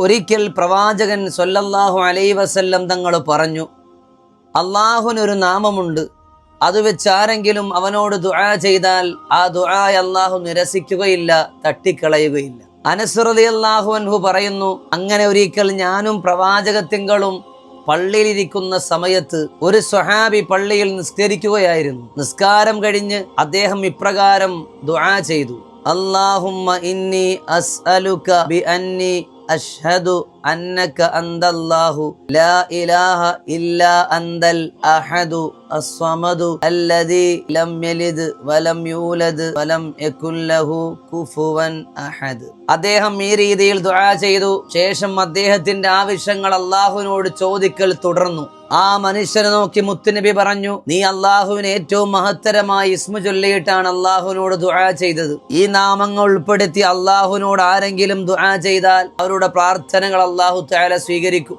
ഒരിക്കൽ പ്രവാചകൻ സ്വല്ലല്ലാഹു അലൈഹി വസല്ലം തങ്ങൾ പറഞ്ഞു, അള്ളാഹുവിനൊരു നാമമുണ്ട്, അത് വെച്ച് ആരെങ്കിലും അവനോട് ദുആ ചെയ്താൽ ആ ദുആ അള്ളാഹു നിരസിക്കുകയില്ല, തട്ടിക്കളയുകയില്ല. അനസ് റളിയല്ലാഹു അൻഹു പറയുന്നു, അങ്ങനെ ഒരിക്കൽ ഞാനും പ്രവാചകത്തിങ്കളും പള്ളിയിലിരിക്കുന്ന സമയത്ത് ഒരു സ്വഹാബി പള്ളിയിൽ നിസ്കരിക്കുകയായിരുന്നു. നിസ്കാരം കഴിഞ്ഞ് അദ്ദേഹം ഇപ്രകാരം ദുആ ചെയ്തു: അല്ലാഹുമ്മ ഇന്നി അസ്അലുക ബി അന്നി അഷ്ഹദു അന്നക അന്തല്ലാഹു ലാ ഇലാഹ ഇല്ലാ അന്തൽ അഹദു അസ്സമദു അല്ലദീ ലം യലിദ് വലം യൂലദ് വലം യകുൻ ലഹു കുഫുവൻ അഹദ്. അദ്ദേഹം ഈ രീതിയിൽ ദുആ ചെയ്തു. ശേഷം അദ്ദേഹത്തിന്റെ ആവശ്യങ്ങൾ അള്ളാഹുവിനോട് ചോദിക്കൽ തുടർന്നു. ആ മനുഷ്യനെ നോക്കി മുത്തുനബി പറഞ്ഞു, നീ അള്ളാഹുവിന് ഏറ്റവും മഹത്തരമായ ഇസ്മു ചൊല്ലിയിട്ടാണ് അള്ളാഹുവിനോട് ദുആ ചെയ്തത്. ഈ നാമങ്ങൾ ഉൾപ്പെടുത്തി അള്ളാഹുവിനോട് ആരെങ്കിലും ദുആ ചെയ്താൽ അവരുടെ പ്രാർത്ഥനകൾ അള്ളാഹു തആല സ്വീകരിക്കും.